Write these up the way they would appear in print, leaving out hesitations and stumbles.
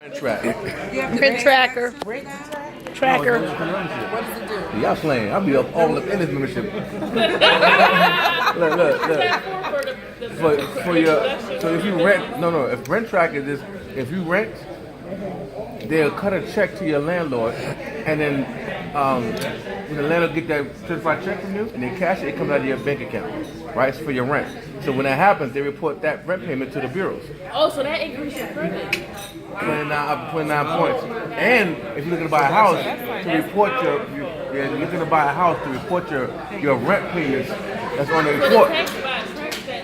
Rent track. Rent tracker. Tracker. What does it do? Y'all playing. I'll be all up in this membership. look. For your, so if you rent, if rent track is this, if you rent, they'll cut a check to your landlord, and then when the landlord get that certified check from you, and they cash it, it comes out of your bank account, right? It's for your rent. So when that happens, they report that rent payment to the bureaus. Oh, so that increases your credit. 29 points. And if you're looking to buy a house, to report you're looking to buy a house to report your rent payments. That's on the report.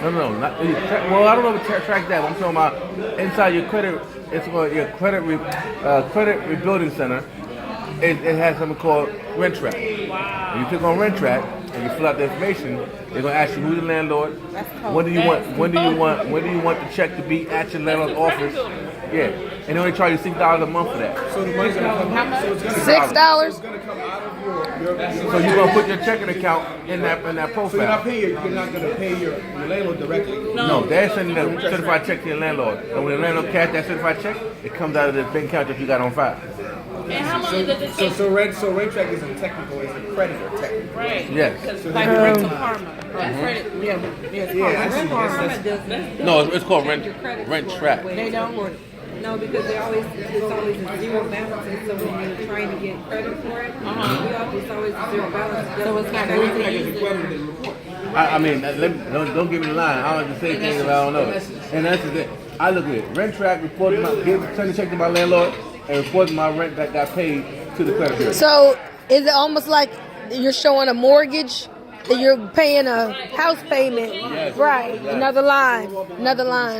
No, not well. I don't know if it track that. But I'm talking about inside your credit. It's called your credit rebuilding center. It has something called rent track. Wow. When you click on rent track and you fill out the information, they're gonna ask you who's the landlord. When do you want the check to be at your landlord's office? Yeah, and they only charge you $6 a month for that. So the money's gonna come out. So it's gonna $6. It's gonna come out of your So you're gonna put your checking account in that profile. So you're not gonna pay your landlord directly. No, they're sending a certified check to your landlord, and when the landlord cash that certified check, it comes out of the bank account that you got on file. And how long does it take? So rent track isn't technical; it's a creditor technically. Right. Yes. Like rental karma. Credit, No, it's called rent track. They don't work. No, because it's always a zero balance, and so when you're trying to get credit for it, it's always a zero balance. So it's not I mean, don't give me the line. I don't have to say things if I don't know. And that's the thing. I look at it. Rent track, send a check to my landlord, and reporting my rent that got paid to the credit bureau. So is it almost like you're showing a mortgage that you're paying a house payment? Yes. Right. Yes. Another line.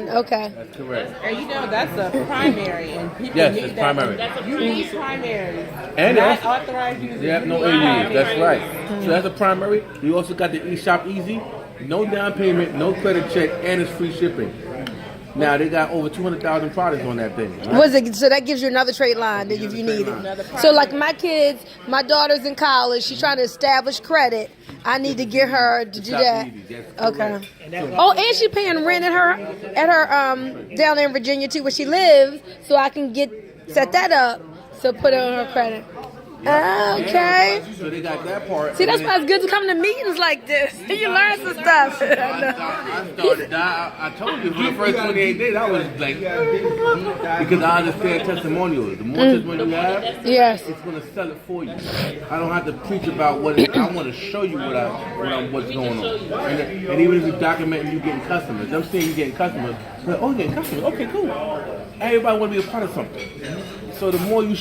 Okay. That's correct. And that's a primary, and people Yes, need it's that. primary. You need primary. And Not authorized users. They have no AUs. That's right. So that's a primary. You also got the eShop Easy. No down payment, no credit check, and it's free shipping. Now they got over 200,000 products on that thing. Right? Was it? So that gives you another trade line that if you need it. So like my kids, my daughter's in college. She's trying to establish credit. I need to get her to do that. Okay. Oh, and she paying rent at her down there in Virginia too, where she lives. So I can set that up. So put it on her credit. Okay. So they got that part. See, that's why it's good to come to meetings like this. You learn some stuff. I told you for the first 28 days, I was like, because I understand testimonials. The more testimonials you have, Yes. it's going to sell it for you. I don't have to preach about what it is. I want to show you what's going on. And even if you document you getting customers, them seeing you getting customers, like, oh, you getting customers, okay, cool. Everybody want to be a part of something. So the more you,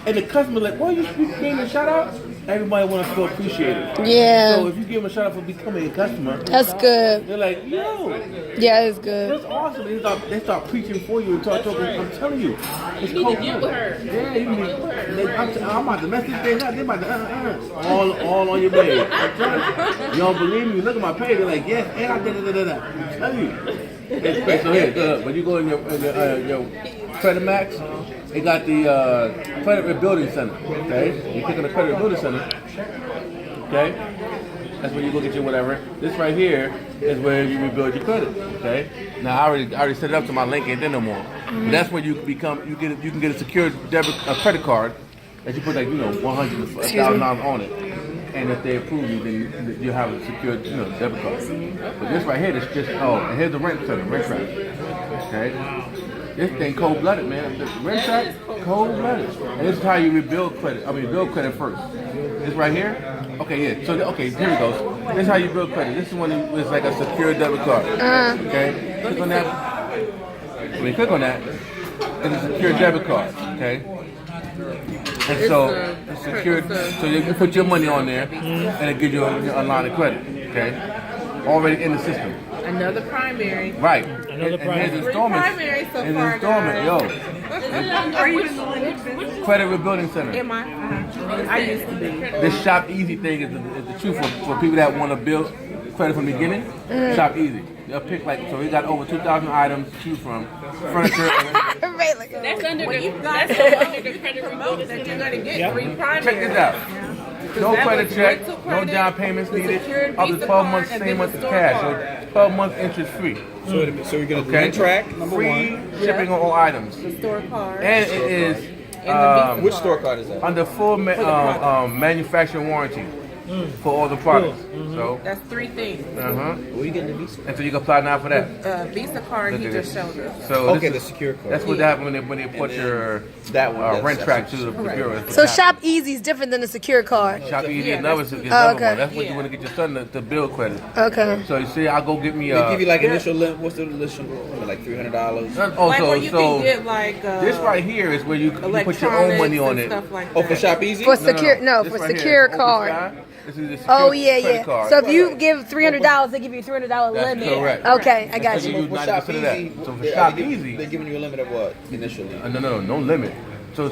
and the customer like, well, you gave me a shout out. Everybody want to feel appreciated. Yeah. So if you give them a shout out for becoming a customer, That's good. they're like, yo, Yeah, it's good. that's awesome. They start preaching for you and start talking. I'm telling you, it's You cool. need to get with her. Yeah, you need. I'm about to mess this thing up. They about to all on your bed. I'm telling you. You don't believe me? Look at my page. They're like, yes, and I did it. I'm telling you. It's great. So here, when you go in your Credit Max, they got the Credit Rebuilding Center. Okay, you click on the Credit Rebuilding Center. Okay, that's where you go get your whatever. This right here is where you rebuild your credit. Okay, now I already set it up to my link ain't there no more. But that's where you can get a secure credit card that you put like $100,000 on it. And if they approve you, then you have a secure, debit card. But this right here is just, and here's the rent track. Okay? This thing cold-blooded, man. The rent track, cold-blooded. And this is how you build credit first. This right here? Okay, yeah. So, here it goes. This is how you build credit. This is when it's like a secure debit card. Okay? Click on that. When you click on that, it's a secure debit card. Okay? And so it's secured, so you can put your money on there, and it gives you a line of credit, okay? Already in the system. Another primary. Right. Another primary. And his Primary so far. installment, yo. Are you in Credit Rebuilding Center. Am I? I used to be. This Shop Easy thing is the truth for people that want to build credit from the beginning. Shop Easy. They'll pick so we got over 2,000 items to choose from. Furniture. That's under the credit rebuilding That you're gonna get free primary. Check this out. No that credit was check, rental no credit, down payments the needed. secured Up to Visa 12 card, months, and same then month the as store cash. card. So 12 months interest free. So you're gonna do Okay. Amtrak, number Free one. shipping on all items. The store card. And it is And the Visa Which card. store card is that? under full products. manufacturing warranty for all the products. So, That's 3 things. Where you getting the Visa? and so you can apply now for that. Visa card Look he at just this. showed us. So Okay, the this is, secure card. that's what happened when they put your That one, rent that's track to the bureau. So Shop Easy is different than the secure card. Shop Easy Yeah, another that's- is Oh, another okay. one. That's what you Yeah. want to get your son to build credit. Okay. So you see, I'll go get me They give you like initial limit. What's the initial limit? Like $300. Like where you can get like this right here is where you put your own electronics money on and it. stuff like Oh, that. for Shop Easy? For secure, This for right here secure is Open card. Sky. This is the secure Oh yeah, credit yeah. card. So if you give $300, they give you a $300 That's limit. correct. Okay, I got So you. you- For 90% Shop of that. Easy, So for they're Shop Easy- they're giving you a limit of what initially? No limit. So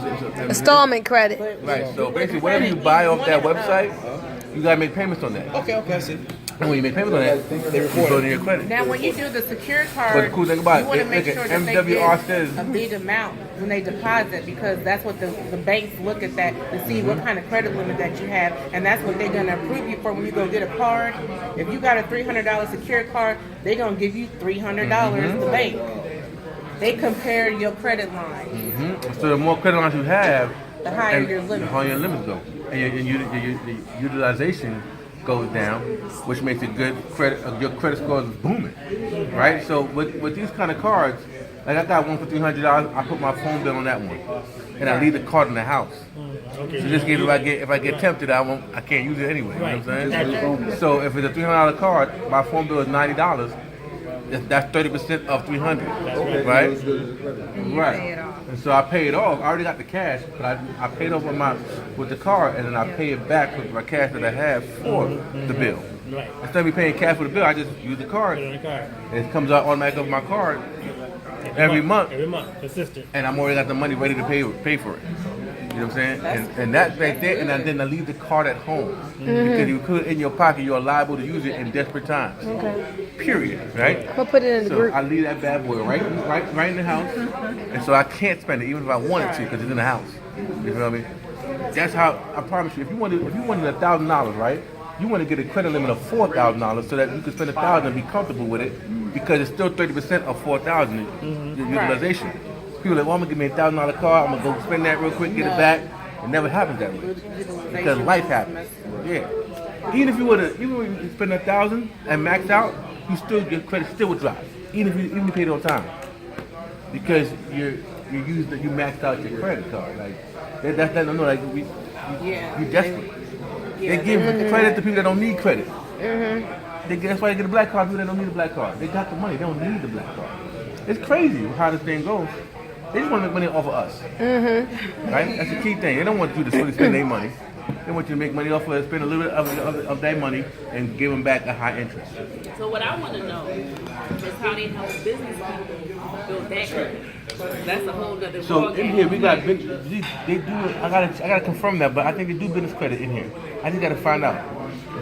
Installment credit. Right. So basically, whatever you buy off that website, you gotta make payments on that. Okay, I see. And when you make payments on that, They you report build it. in your credit. Now, when you do the secure card, But the cool thing about you want it, to make look sure at that they MWR get says- a big amount when they deposit, because that's what the banks look at that to see what kind of credit limit that you have, and that's what they're going to approve you for when you go get a card. If you got a $300 secure card, they're going to give you $300 the bank. They compare your credit line. So the more credit lines you have, The higher and your limit. The higher your limits go, and your utilization goes down, which makes it good credit. Your credit score is booming, right? So with these kind of cards, like I got one for $300. I put my phone bill on that one, and I leave the card in the house. So just in case if I get tempted, I can't use it anyway. You know what I'm saying? So if it's a $300 card, my phone bill is $90. That's 30% of $300, right? Right. Pay it off. And so I pay it off. I already got the cash, but I paid off with the card, and then I pay it back with my cash that I have for the bill. Right. Instead of me paying cash for the bill, I just use the card, Put it on the card. and it comes out automatically off my card every month, Every month, consistent. and I'm already got the money ready to pay for it. You know what I'm saying? And that right there, and then I leave the card at home because you put it in your pocket, you're liable to use it in desperate times. Okay. Period. Right? I'm gonna put it in the So group. I leave that bad boy right in the house, and so I can't spend it even if I wanted to because it's in the house. You feel me? That's how I promise you. If you wanted $1,000, right? You want to get a credit limit of $4,000 so that you can spend $1,000 and be comfortable with it because it's still 30% of $4,000 utilization. People are like, well, I'm gonna give me $1,000 car. I'm gonna go spend that real quick, get it back. It never happens that way because life happens. Yeah. Even if you spend $1,000 and max out, your credit still would drop. Even if you paid it on time, because you maxed out your credit card. Like that's no like you desperate. They give the credit to people that don't need credit. That's why they get a black card. People that don't need a black card. They got the money. They don't need the black card. It's crazy how this thing goes. They just want to make money off of us. Right? That's the key thing. They don't want you to really spend their money. They want you to make money off of it, spend a little bit of their money, and give them back a high interest. So what I want to know is how they help business people build that credit. That's a whole other So ballgame. in here we got they do. I gotta confirm that, but I think they do business credit in here. I just gotta find out.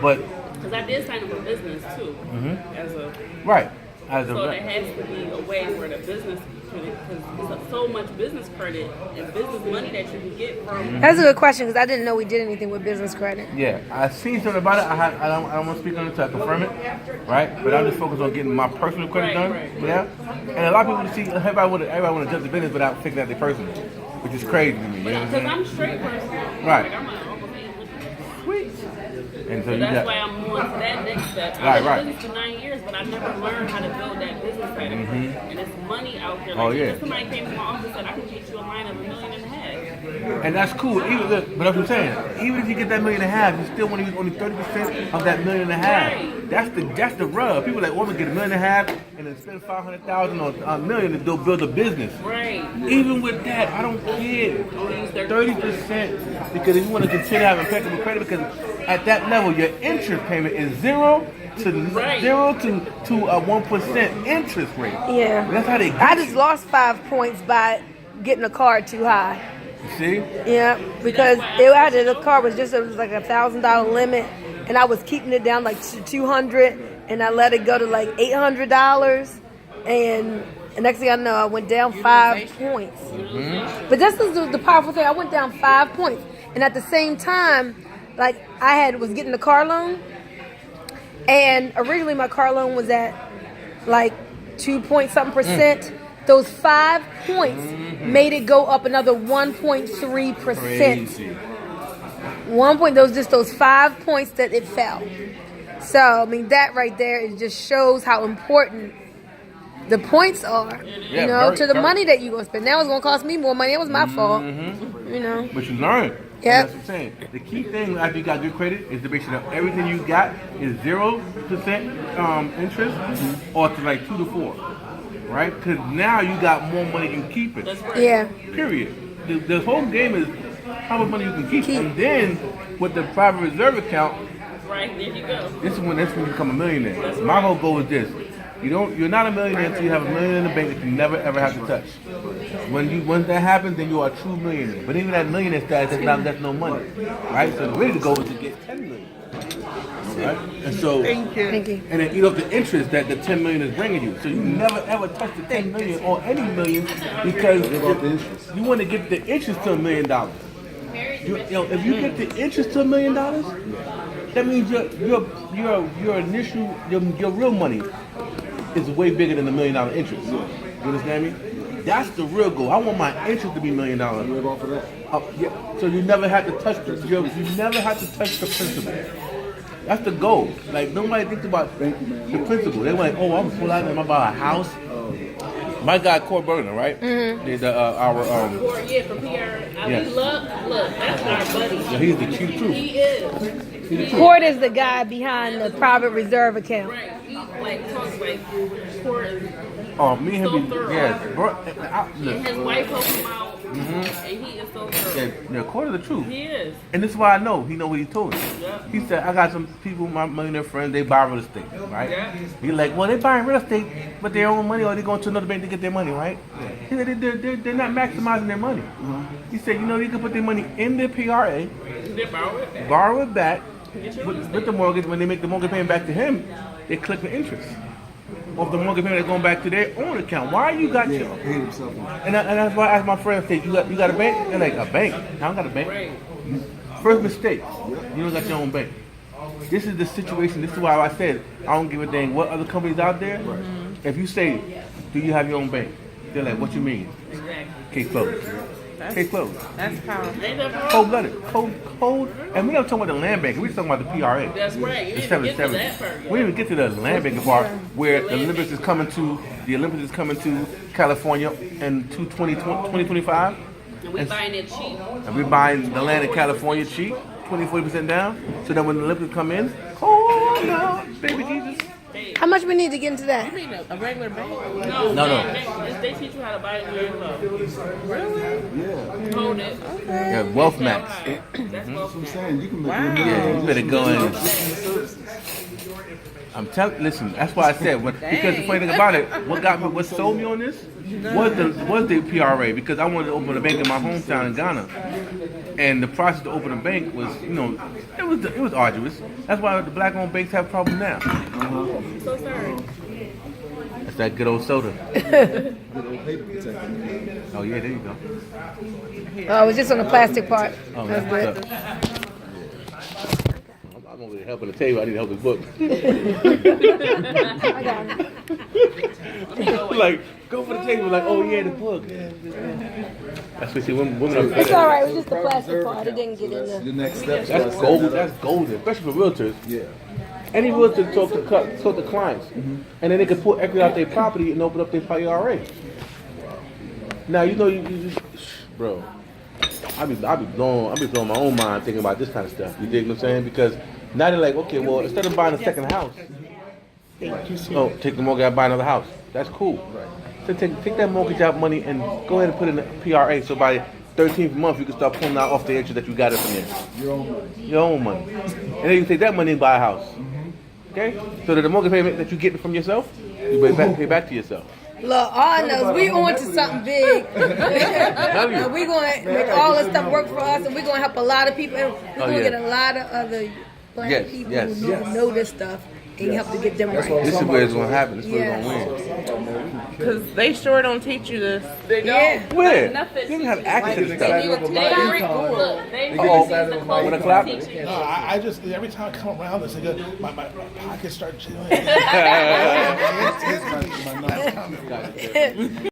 But Because I did sign up for business too. As a right. As So a there has to be a way where the business credit, because there's so much business credit and business money that you can get from. That's a good question because I didn't know we did anything with business credit. yeah, I seen something about it. I don't want to speak on it until I confirm it, right? But I'm just focused on getting my personal credit done. Right. Yeah, and a lot of people see everybody want to judge the business without thinking that they personal, which is crazy to me. You know what I'm Because saying? I'm straight person. Right. Like, I'm a almost 800. Sweet. And so So you that's got why I'm on to that next step. Right, I've right. been in business for 9 years, but I never learned how to build that business credit. And it's money out there. Like, Oh, yeah. even somebody came to my office and said, I can get you a line of $1.5 million. and that's cool. Even but that's what I'm saying. Even if you get that $1.5 million, you still want to use only 30% of that $1.5 million. Right. That's the rub. People are like, well, I'm gonna get $1.5 million and then spend $500,000 on $1 million to build a business. Right. Even with that, I don't care. 30%, because if you want to continue having impeccable credit, because at that level, your interest payment is 0 to Right. 0 to a 1% interest rate. Yeah. That's how they get I just lost 5 points by getting a card too high. you. See? Yeah, because the car was just it was like $1,000 limit, and I was keeping it down like to $200, and I let it go to like $800, and the next thing I know, I went down 5 points. But this is the powerful thing. I went down 5 points, and at the same time, like was getting a car loan, and originally my car loan was at like 2-point-something%. Those 5 points made it go up another 1.3%. Crazy. 1 point. Those 5 points that it fell. So I mean that right there, it just shows how important the points are, to the money that you're going to spend. Now it's going to cost me more money. It was my fault, But you learn. Yeah. That's what I'm saying. The key thing after you got good credit is to make sure that everything you got is 0% interest or to like 2 to 4. Right? Because now you got more money you keep it. Yeah. Period. The whole game is how much money you can keep. And then with the private reserve account, Right, there you go. that's when you become a millionaire. My whole goal is this. You're not a millionaire until you have $1 million in the bank that you never ever have to touch. Once that happens, then you are a true millionaire. But even that millionaire status, that's no money. Right? So the way to go is to get 10 million. Right? And so Thank you. and then eat up the interest that the 10 million is bringing you. So you never ever touch the 10 million or any million because you want to get the interest to $1 million. If you get the interest to $1 million, that means your initial your real money is way bigger than $1 million interest. You understand me? That's the real goal. I want my interest to be $1 million. Live off of that. So you never have to touch the principal. That's the goal. Like nobody thinks about the principal. They're like, oh, I'm full out and I'm about a house. My guy Cory Bergner, right? Mm-hmm. From PR. Yes. Look, that's our buddy. Yeah, he's the cute truth. He is. Court is the guy behind the private reserve account. Right. He talks like Court. Oh, me and So him, thorough. yes, bro. And his wife helped him out. And he is so thorough. Yeah, Cory the truth. He is. And this is why I know. He know what he told me. Yeah. He said, I got some people, my millionaire friends, they buy real estate, right? Yeah. He's like, well, they buying real estate, but their own money, or they going to another bank to get their money, right? He said, they're not maximizing their money. He said, you can put their money in their PRA, They borrow it. borrow it back, with the mortgage. When they make the mortgage payment back to him, they collect the interest of the mortgage payment that's going back to their own account. Why you got your... Hate himself. And that's why I asked my friend, I said, you got a bank? They're like, a bank? I don't got a bank. Right. First mistake, you don't got your own bank. This is the situation. This is why I said I don't give a dang what other companies out there. If you say, do you have your own bank? They're like, what you mean? Exactly. Case closed. Case closed. That's powerful. Ain't that powerful? Cold-blooded. Cold. And we're not talking about the land bank. We're talking about the PRA. That's right. You The didn't get to 770. that part yet. We didn't even get to the land banking part where the Olympics is coming to California in 2025. And we buying it cheap. And we're buying the land in California cheap, 20-40% down. So that when the Olympics come in, oh no, baby Jesus. How much we need to get into that? You mean a regular bank? No. They teach you how to buy it where you go. Really? Yeah. Hold it. Yeah, Wealth Max. That's what I'm saying you can make Wow. Yeah, you better go in. I'm telling. Listen, that's why I said because the funny thing about it, what sold me on this was the PRA, because I wanted to open a bank in my hometown in Ghana, and the process to open a bank was it was arduous. That's why the black-owned banks have problems now. I'm so sorry. That's that good old soda. Good old paper protector. Oh yeah, there you go. Oh, it was just on the plastic part. Oh, That's that's good. I'm over here helping to tell you I need help with book. I got it. Like, go for the table, like, oh yeah, the book. That's what see, women are It's all right. It was just the plastic part. It didn't get in there. Your next step. That's golden. That's golden, especially for realtors. Yeah. Any realtor talk to clients, and then they can pull equity out their property and open up their IRA. Now you just, bro. I be blowing my own mind thinking about this kind of stuff. You dig what I'm saying? Because now they're like, okay, well, instead of buying a second house, take the mortgage out and buy another house. That's cool. Right. So take that mortgage out money and go ahead and put it in the PRA. So by 13th month, you can start pulling out off the interest that you got it from there. Your own money. And then you can take that money and buy a house. Okay? So that the mortgage payment that you get from yourself, you pay back to yourself. Look, all I know is we on to something big. And we going to make all this stuff work for us, and we're going to help a lot of people. And we're going to get a lot of other black people who know this stuff and help to get them right. This is where it's gonna happen. This is where Yeah. it's gonna win. Because they sure don't teach you this. Yeah. Where? Nothing. You don't have access to They stuff. excited over my They income. look, they Uh-oh. this is the closest Wanna clap? teaching. No, I just every time I come around this, my pockets start chilling. It's my number.